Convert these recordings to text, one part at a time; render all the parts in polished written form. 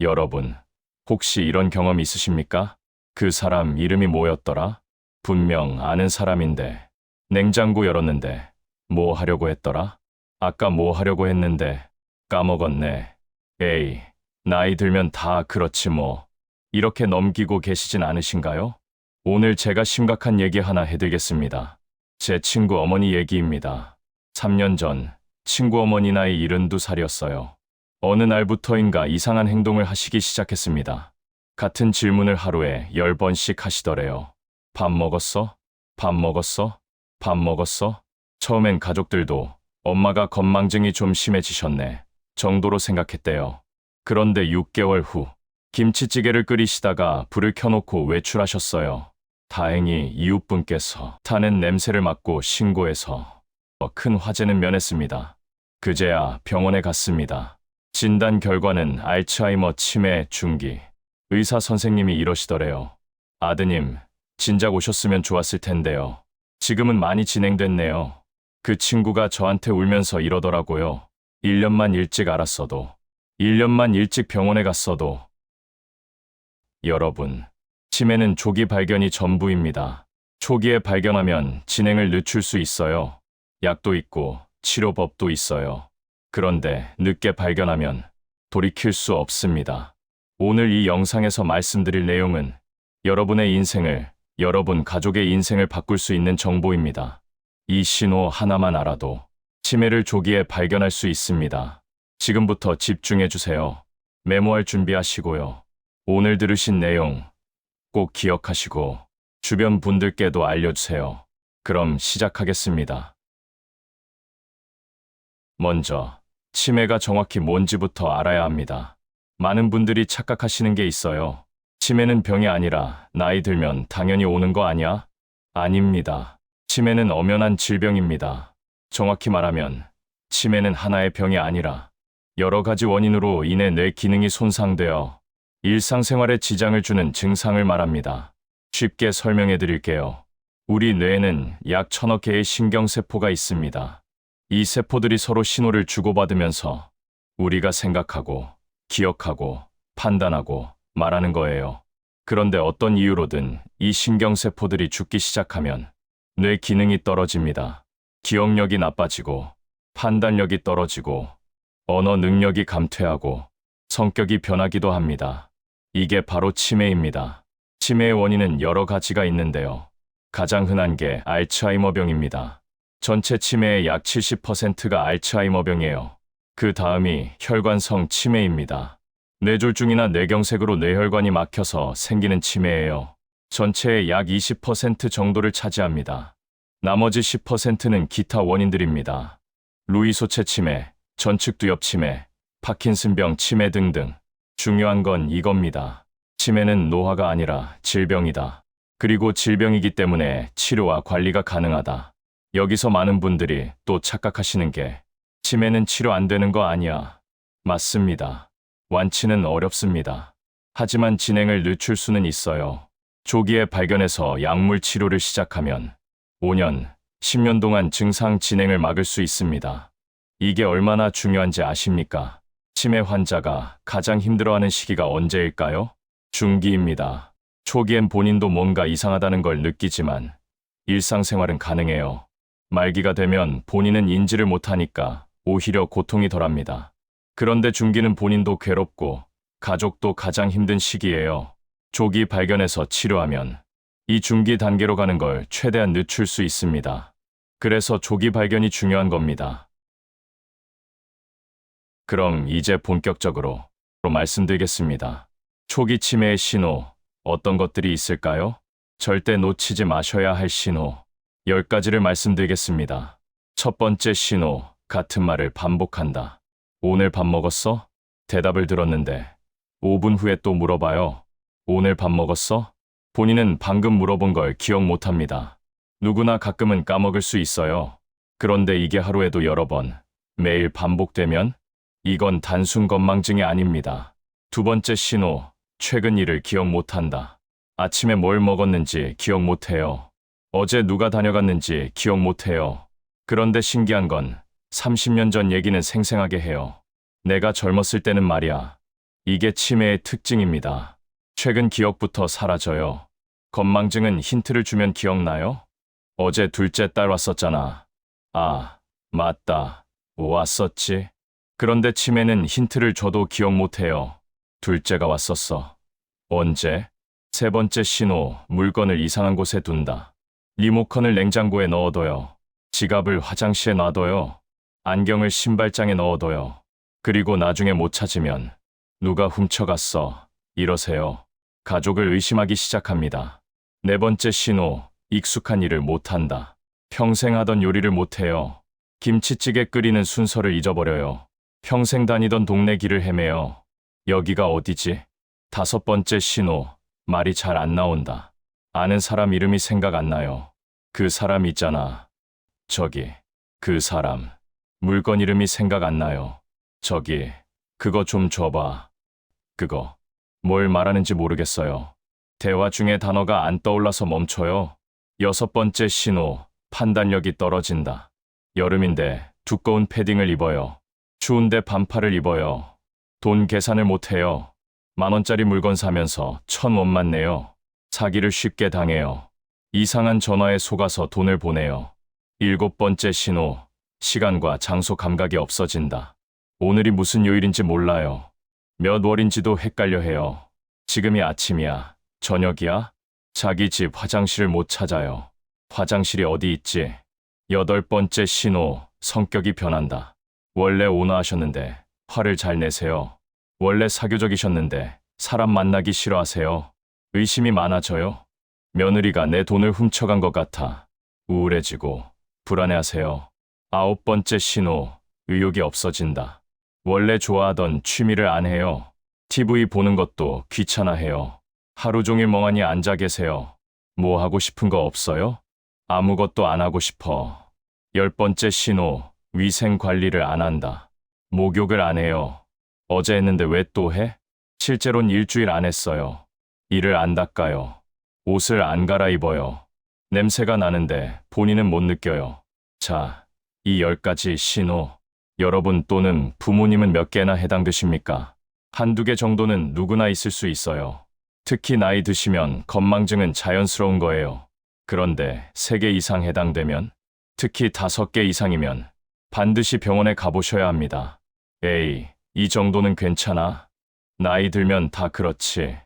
여러분, 혹시 이런 경험 있으십니까? 그 사람 이름이 뭐였더라? 분명 아는 사람인데, 냉장고 열었는데, 뭐 하려고 했더라? 아까 뭐 하려고 했는데, 까먹었네. 에이, 나이 들면 다 그렇지 뭐. 이렇게 넘기고 계시진 않으신가요? 오늘 제가 심각한 얘기 하나 해드리겠습니다. 제 친구 어머니 얘기입니다. 3년 전, 친구 어머니 나이 72살이었어요. 어느 날부터인가 이상한 행동을 하시기 시작했습니다. 같은 질문을 하루에 10번씩 하시더래요. 밥 먹었어? 밥 먹었어? 밥 먹었어? 처음엔 가족들도 엄마가 건망증이 좀 심해지셨네 정도로 생각했대요. 그런데 6개월 후 김치찌개를 끓이시다가 불을 켜놓고 외출하셨어요. 다행히 이웃분께서 타는 냄새를 맡고 신고해서 큰 화제는 면했습니다. 그제야 병원에 갔습니다. 진단 결과는 알츠하이머 치매 중기. 의사 선생님이 이러시더래요. 아드님, 진작 오셨으면 좋았을 텐데요. 지금은 많이 진행됐네요. 그 친구가 저한테 울면서 이러더라고요. 1년만 일찍 알았어도, 1년만 일찍 병원에 갔어도. 여러분, 치매는 조기 발견이 전부입니다. 초기에 발견하면 진행을 늦출 수 있어요. 약도 있고 치료법도 있어요. 그런데 늦게 발견하면 돌이킬 수 없습니다. 오늘 이 영상에서 말씀드릴 내용은 여러분의 인생을, 여러분 가족의 인생을 바꿀 수 있는 정보입니다. 이 신호 하나만 알아도 치매를 조기에 발견할 수 있습니다. 지금부터 집중해 주세요. 메모할 준비하시고요. 오늘 들으신 내용 꼭 기억하시고 주변 분들께도 알려주세요. 그럼 시작하겠습니다. 먼저, 치매가 정확히 뭔지부터 알아야 합니다. 많은 분들이 착각하시는 게 있어요. 치매는 병이 아니라 나이 들면 당연히 오는 거 아니야? 아닙니다. 치매는 엄연한 질병입니다. 정확히 말하면 치매는 하나의 병이 아니라 여러 가지 원인으로 인해 뇌 기능이 손상되어 일상생활에 지장을 주는 증상을 말합니다. 쉽게 설명해 드릴게요. 우리 뇌에는 약 1000억 개의 신경세포가 있습니다. 이 세포들이 서로 신호를 주고받으면서 우리가 생각하고, 기억하고, 판단하고, 말하는 거예요. 그런데 어떤 이유로든 이 신경세포들이 죽기 시작하면 뇌 기능이 떨어집니다. 기억력이 나빠지고, 판단력이 떨어지고, 언어 능력이 감퇴하고, 성격이 변하기도 합니다. 이게 바로 치매입니다. 치매의 원인은 여러 가지가 있는데요. 가장 흔한 게 알츠하이머병입니다. 전체 치매의 약 70%가 알츠하이머병이에요. 그 다음이 혈관성 치매입니다. 뇌졸중이나 뇌경색으로 뇌혈관이 막혀서 생기는 치매예요. 전체의 약 20% 정도를 차지합니다. 나머지 10%는 기타 원인들입니다. 루이소체 치매, 전측두엽 치매, 파킨슨병 치매 등등. 중요한 건 이겁니다. 치매는 노화가 아니라 질병이다. 그리고 질병이기 때문에 치료와 관리가 가능하다. 여기서 많은 분들이 또 착각하시는 게 치매는 치료 안 되는 거 아니야. 맞습니다. 완치는 어렵습니다. 하지만 진행을 늦출 수는 있어요. 조기에 발견해서 약물 치료를 시작하면 5년, 10년 동안 증상 진행을 막을 수 있습니다. 이게 얼마나 중요한지 아십니까? 치매 환자가 가장 힘들어하는 시기가 언제일까요? 중기입니다. 초기엔 본인도 뭔가 이상하다는 걸 느끼지만 일상생활은 가능해요. 말기가 되면 본인은 인지를 못하니까 오히려 고통이 덜합니다. 그런데 중기는 본인도 괴롭고 가족도 가장 힘든 시기예요. 조기 발견해서 치료하면 이 중기 단계로 가는 걸 최대한 늦출 수 있습니다. 그래서 조기 발견이 중요한 겁니다. 그럼 이제 본격적으로 말씀드리겠습니다. 초기 치매의 신호, 어떤 것들이 있을까요? 절대 놓치지 마셔야 할 신호. 10가지를 말씀드리겠습니다. 첫 번째 신호, 같은 말을 반복한다. 오늘 밥 먹었어? 대답을 들었는데 5분 후에 또 물어봐요. 오늘 밥 먹었어? 본인은 방금 물어본 걸 기억 못합니다. 누구나 가끔은 까먹을 수 있어요. 그런데 이게 하루에도 여러 번, 매일 반복되면 이건 단순 건망증이 아닙니다. 두 번째 신호, 최근 일을 기억 못한다. 아침에 뭘 먹었는지 기억 못해요. 어제 누가 다녀갔는지 기억 못해요. 그런데 신기한 건 30년 전 얘기는 생생하게 해요. 내가 젊었을 때는 말이야. 이게 치매의 특징입니다. 최근 기억부터 사라져요. 건망증은 힌트를 주면 기억나요? 어제 둘째 딸 왔었잖아. 아, 맞다. 왔었지. 그런데 치매는 힌트를 줘도 기억 못해요. 둘째가 왔었어. 언제? 세 번째 신호, 물건을 이상한 곳에 둔다. 리모컨을 냉장고에 넣어둬요. 지갑을 화장실에 놔둬요. 안경을 신발장에 넣어둬요. 그리고 나중에 못 찾으면 누가 훔쳐갔어. 이러세요. 가족을 의심하기 시작합니다. 네 번째 신호, 익숙한 일을 못한다. 평생 하던 요리를 못해요. 김치찌개 끓이는 순서를 잊어버려요. 평생 다니던 동네 길을 헤매요. 여기가 어디지? 다섯 번째 신호, 말이 잘 안 나온다. 아는 사람 이름이 생각 안 나요. 그 사람 있잖아. 저기, 그 사람. 물건 이름이 생각 안 나요. 저기, 그거 좀 줘봐. 그거. 뭘 말하는지 모르겠어요. 대화 중에 단어가 안 떠올라서 멈춰요. 여섯 번째 신호, 판단력이 떨어진다. 여름인데 두꺼운 패딩을 입어요. 추운데 반팔을 입어요. 돈 계산을 못해요. 10,000원짜리 물건 사면서 1,000원만 내요. 사기를 쉽게 당해요. 이상한 전화에 속아서 돈을 보내요. 일곱 번째 신호, 시간과 장소 감각이 없어진다. 오늘이 무슨 요일인지 몰라요. 몇 월인지도 헷갈려 해요. 지금이 아침이야, 저녁이야? 자기 집 화장실을 못 찾아요. 화장실이 어디 있지? 여덟 번째 신호, 성격이 변한다. 원래 온화하셨는데 화를 잘 내세요. 원래 사교적이셨는데 사람 만나기 싫어하세요. 의심이 많아져요. 며느리가 내 돈을 훔쳐간 것 같아 우울해지고 불안해하세요. 아홉 번째 신호, 의욕이 없어진다. 원래 좋아하던 취미를 안 해요. TV 보는 것도 귀찮아해요. 하루 종일 멍하니 앉아 계세요. 뭐 하고 싶은 거 없어요? 아무것도 안 하고 싶어. 열 번째 신호, 위생 관리를 안 한다. 목욕을 안 해요. 어제 했는데 왜 또 해? 실제로는 일주일 안 했어요. 이를 안 닦아요. 옷을 안 갈아입어요. 냄새가 나는데 본인은 못 느껴요. 자, 이 10가지 신호. 여러분 또는 부모님은 몇 개나 해당되십니까? 한두 개 정도는 누구나 있을 수 있어요. 특히 나이 드시면 건망증은 자연스러운 거예요. 그런데 3개 이상 해당되면, 특히 5개 이상이면 반드시 병원에 가보셔야 합니다. 에이, 이 정도는 괜찮아. 나이 들면 다 그렇지.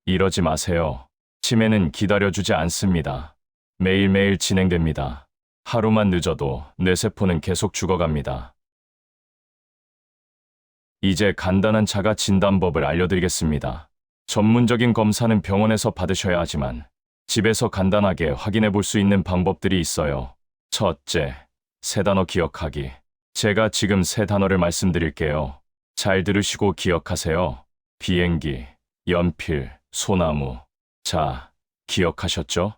이러지 마세요. 치매는 기다려주지 않습니다. 매일매일 진행됩니다. 하루만 늦어도 뇌세포는 계속 죽어갑니다. 이제 간단한 자가 진단법을 알려드리겠습니다. 전문적인 검사는 병원에서 받으셔야 하지만 집에서 간단하게 확인해 볼 수 있는 방법들이 있어요. 첫째, 3단어 기억하기. 제가 지금 3단어를 말씀드릴게요. 잘 들으시고 기억하세요. 비행기, 연필, 소나무. 자, 기억하셨죠?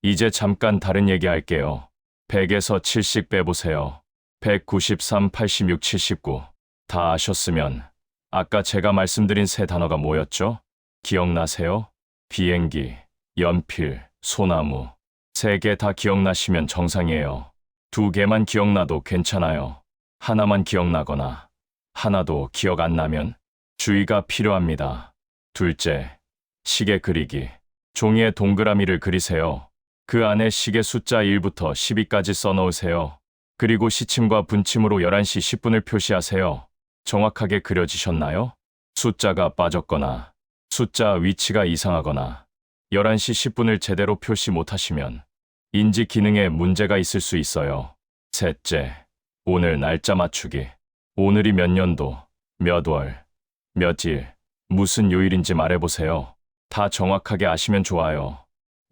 이제 잠깐 다른 얘기 할게요. 100에서 7씩 빼보세요. 193, 86, 79. 다 아셨으면 아까 제가 말씀드린 3단어가 뭐였죠? 기억나세요? 비행기, 연필, 소나무. 3개 다 기억나시면 정상이에요. 2개만 기억나도 괜찮아요. 하나만 기억나거나 하나도 기억 안 나면 주의가 필요합니다. 둘째, 시계 그리기. 종이에 동그라미를 그리세요. 그 안에 시계 숫자 1부터 12까지 써넣으세요. 그리고 시침과 분침으로 11시 10분을 표시하세요. 정확하게 그려지셨나요? 숫자가 빠졌거나 숫자 위치가 이상하거나 11시 10분을 제대로 표시 못하시면 인지 기능에 문제가 있을 수 있어요. 셋째, 오늘 날짜 맞추기. 오늘이 몇 년도, 몇 월, 몇 일, 무슨 요일인지 말해보세요. 다 정확하게 아시면 좋아요.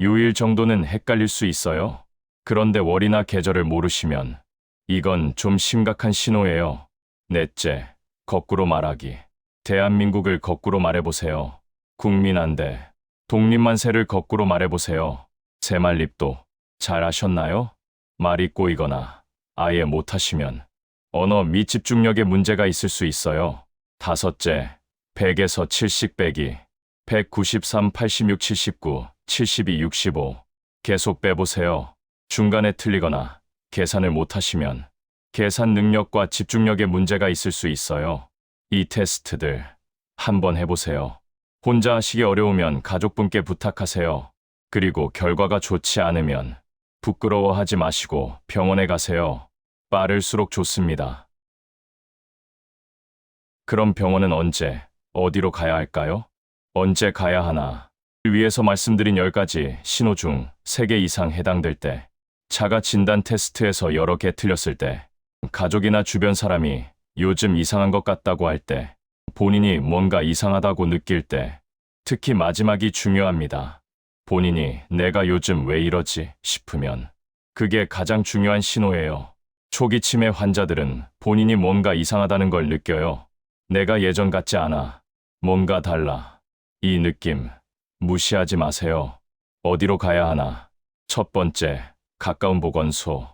요일 정도는 헷갈릴 수 있어요. 그런데 월이나 계절을 모르시면 이건 좀 심각한 신호예요. 넷째, 거꾸로 말하기. 대한민국을 거꾸로 말해보세요. 국민한데 독립만세를 거꾸로 말해보세요. 새말립도 잘 아셨나요? 말이 꼬이거나 아예 못하시면 언어 및 집중력에 문제가 있을 수 있어요. 다섯째, 100에서 7씩 빼기. 193, 86, 79, 72, 65. 계속 빼보세요. 중간에 틀리거나 계산을 못하시면 계산 능력과 집중력에 문제가 있을 수 있어요. 이 테스트들 한번 해보세요. 혼자 하시기 어려우면 가족분께 부탁하세요. 그리고 결과가 좋지 않으면 부끄러워하지 마시고 병원에 가세요. 빠를수록 좋습니다. 그럼 병원은 언제, 어디로 가야 할까요? 언제 가야 하나? 위에서 말씀드린 10가지 신호 중 3개 이상 해당될 때, 자가 진단 테스트에서 여러 개 틀렸을 때, 가족이나 주변 사람이 요즘 이상한 것 같다고 할 때, 본인이 뭔가 이상하다고 느낄 때, 특히 마지막이 중요합니다. 본인이 내가 요즘 왜 이러지 싶으면 그게 가장 중요한 신호예요. 초기 치매 환자들은 본인이 뭔가 이상하다는 걸 느껴요. 내가 예전 같지 않아. 뭔가 달라. 이 느낌 무시하지 마세요. 어디로 가야 하나? 첫 번째, 가까운 보건소.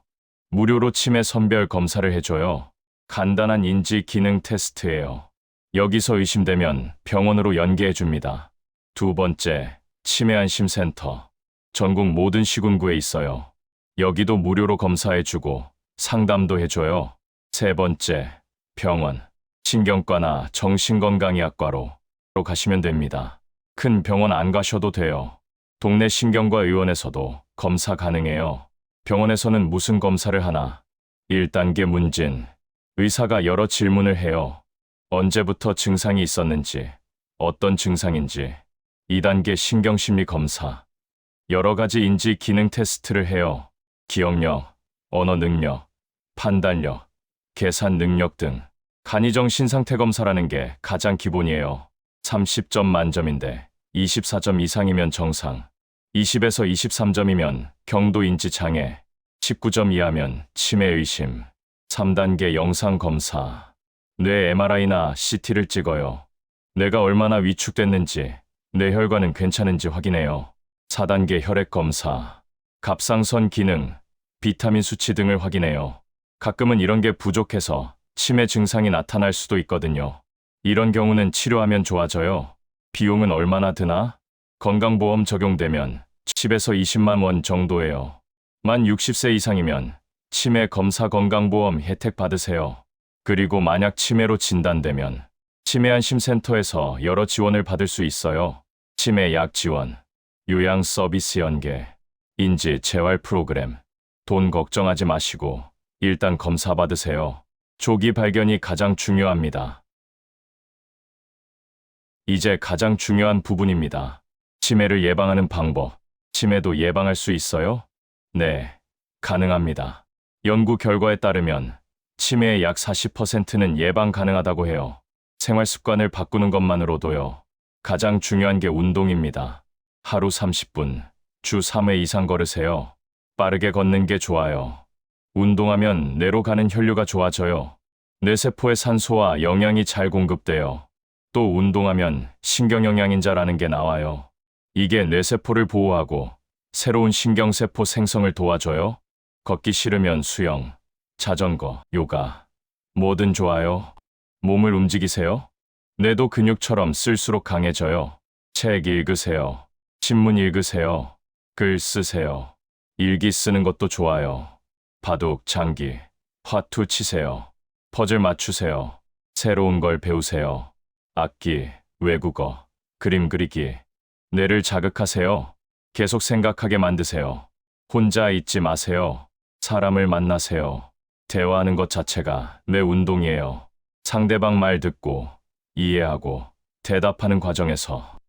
무료로 치매 선별 검사를 해줘요. 간단한 인지 기능 테스트예요. 여기서 의심되면 병원으로 연계해줍니다. 두 번째, 치매안심센터. 전국 모든 시군구에 있어요. 여기도 무료로 검사해주고 상담도 해줘요. 세 번째, 병원. 신경과나 정신건강의학과로 가시면 됩니다. 큰 병원 안 가셔도 돼요. 동네 신경과 의원에서도 검사 가능해요. 병원에서는 무슨 검사를 하나? 1단계 문진. 의사가 여러 질문을 해요. 언제부터 증상이 있었는지, 어떤 증상인지. 2단계 신경심리 검사. 여러 가지 인지 기능 테스트를 해요. 기억력, 언어 능력, 판단력, 계산 능력 등. 간이정 신상태 검사라는 게 가장 기본이에요. 30점 만점인데 24점 이상이면 정상, 20에서 23점이면 경도 인지 장애, 19점 이하면 치매 의심. 3단계 영상 검사. 뇌 MRI나 CT를 찍어요. 뇌가 얼마나 위축됐는지, 뇌혈관은 괜찮은지 확인해요. 4단계 혈액 검사. 갑상선 기능, 비타민 수치 등을 확인해요. 가끔은 이런 게 부족해서 치매 증상이 나타날 수도 있거든요. 이런 경우는 치료하면 좋아져요. 비용은 얼마나 드나? 건강보험 적용되면 10에서 20만 원 정도예요. 만 60세 이상이면 치매 검사 건강보험 혜택 받으세요. 그리고 만약 치매로 진단되면 치매안심센터에서 여러 지원을 받을 수 있어요. 치매 약 지원, 요양 서비스 연계, 인지 재활 프로그램. 돈 걱정하지 마시고 일단 검사 받으세요. 조기 발견이 가장 중요합니다. 이제 가장 중요한 부분입니다. 치매를 예방하는 방법. 치매도 예방할 수 있어요? 네, 가능합니다. 연구 결과에 따르면 치매의 약 40%는 예방 가능하다고 해요. 생활 습관을 바꾸는 것만으로도요. 가장 중요한 게 운동입니다. 하루 30분, 주 3회 이상 걸으세요. 빠르게 걷는 게 좋아요. 운동하면 뇌로 가는 혈류가 좋아져요. 뇌세포에 산소와 영양이 잘 공급돼요. 또 운동하면 신경영양인자라는 게 나와요. 이게 뇌세포를 보호하고 새로운 신경세포 생성을 도와줘요. 걷기 싫으면 수영, 자전거, 요가, 뭐든 좋아요. 몸을 움직이세요. 뇌도 근육처럼 쓸수록 강해져요. 책 읽으세요. 신문 읽으세요. 글 쓰세요. 일기 쓰는 것도 좋아요. 바둑, 장기, 화투 치세요. 퍼즐 맞추세요. 새로운 걸 배우세요. 악기, 외국어, 그림 그리기. 뇌를 자극하세요. 계속 생각하게 만드세요. 혼자 있지 마세요. 사람을 만나세요. 대화하는 것 자체가 뇌 운동이에요. 상대방 말 듣고 이해하고 대답하는 과정에서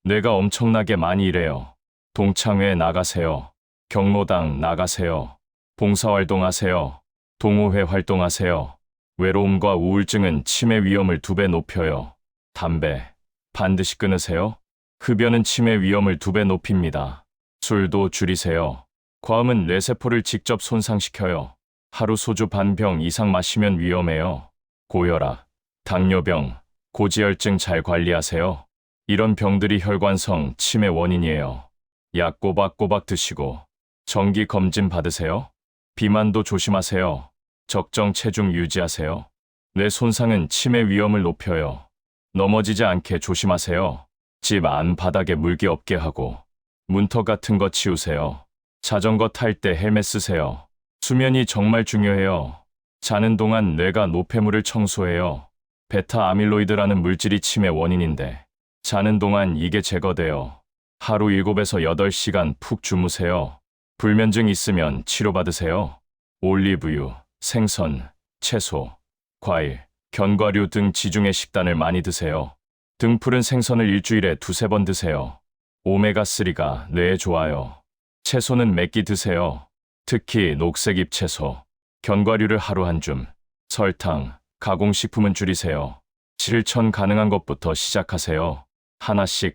뇌가 엄청나게 많이 일해요. 동창회 나가세요. 경로당 나가세요. 봉사활동 하세요. 동호회 활동하세요. 외로움과 우울증은 치매 위험을 2배 높여요. 담배 반드시 끊으세요. 흡연은 치매 위험을 2배 높입니다. 술도 줄이세요. 과음은 뇌세포를 직접 손상시켜요. 하루 소주 반 병 이상 마시면 위험해요. 고혈압, 당뇨병, 고지혈증 잘 관리하세요. 이런 병들이 혈관성 치매 원인이에요. 약 꼬박꼬박 드시고 정기 검진 받으세요. 비만도 조심하세요. 적정 체중 유지하세요. 뇌 손상은 치매 위험을 높여요. 넘어지지 않게 조심하세요. 집 안 바닥에 물기 없게 하고 문터 같은 거 치우세요. 자전거 탈 때 헬멧 쓰세요. 수면이 정말 중요해요. 자는 동안 뇌가 노폐물을 청소해요. 베타 아밀로이드라는 물질이 치매 원인인데 자는 동안 이게 제거돼요. 하루 7에서 8시간 푹 주무세요. 불면증 있으면 치료받으세요. 올리브유, 생선, 채소, 과일, 견과류 등 지중해 식단을 많이 드세요. 등푸른 생선을 일주일에 2~3번 드세요. 오메가3가 뇌에 좋아요. 채소는 몇 끼 드세요. 특히 녹색 잎채소, 견과류를 하루 한 줌, 설탕, 가공식품은 줄이세요. 실천 가능한 것부터 시작하세요. 하나씩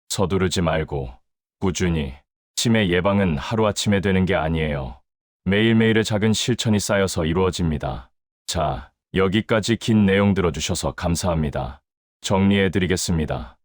서두르지 말고 꾸준히. 치매 예방은 하루아침에 되는 게 아니에요. 매일매일의 작은 실천이 쌓여서 이루어집니다. 자, 여기까지 긴 내용 들어주셔서 감사합니다. 정리해드리겠습니다.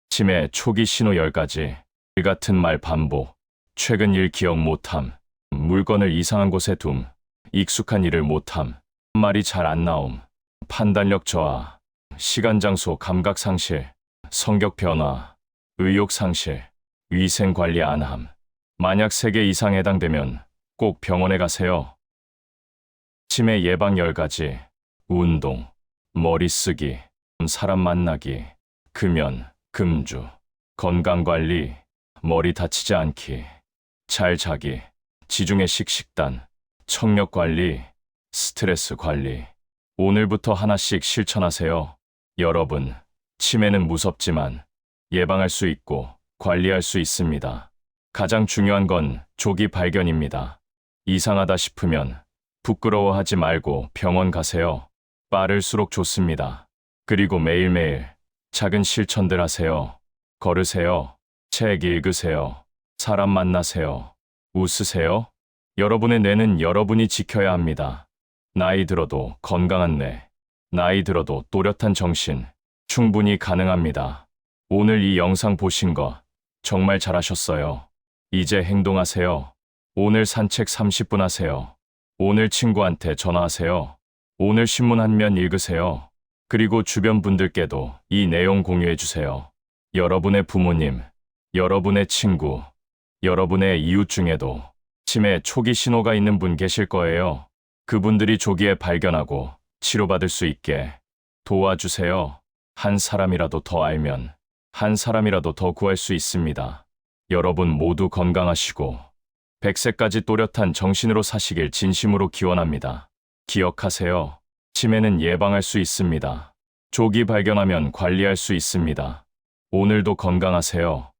치매 초기 신호 10가지. 일 같은 말 반복, 최근 일 기억 못함, 물건을 이상한 곳에 둠, 익숙한 일을 못함, 말이 잘 안 나옴, 판단력 저하, 시간 장소 감각 상실, 성격 변화, 의욕 상실, 위생 관리 안 함. 만약 3개 이상 해당되면 꼭 병원에 가세요. 치매 예방 10가지. 운동, 머리 쓰기, 사람 만나기, 금연, 금주, 건강관리, 머리 다치지 않기, 잘 자기, 지중해식 식단, 청력관리, 스트레스 관리. 오늘부터 하나씩 실천하세요. 여러분, 치매는 무섭지만 예방할 수 있고 관리할 수 있습니다. 가장 중요한 건 조기 발견입니다. 이상하다 싶으면 부끄러워하지 말고 병원 가세요. 빠를수록 좋습니다. 그리고 매일매일 작은 실천들 하세요. 걸으세요. 책 읽으세요. 사람 만나세요. 웃으세요. 여러분의 뇌는 여러분이 지켜야 합니다. 나이 들어도 건강한 뇌, 나이 들어도 또렷한 정신, 충분히 가능합니다. 오늘 이 영상 보신 거 정말 잘하셨어요. 이제 행동하세요. 오늘 산책 30분 하세요. 오늘 친구한테 전화하세요. 오늘 신문 한 면 읽으세요. 그리고 주변 분들께도 이 내용 공유해 주세요. 여러분의 부모님, 여러분의 친구, 여러분의 이웃 중에도 치매 초기 신호가 있는 분 계실 거예요. 그분들이 조기에 발견하고 치료받을 수 있게 도와주세요. 한 사람이라도 더 알면 한 사람이라도 더 구할 수 있습니다. 여러분 모두 건강하시고 100세까지 또렷한 정신으로 사시길 진심으로 기원합니다. 기억하세요. 치매는 예방할 수 있습니다. 조기 발견하면 관리할 수 있습니다. 오늘도 건강하세요.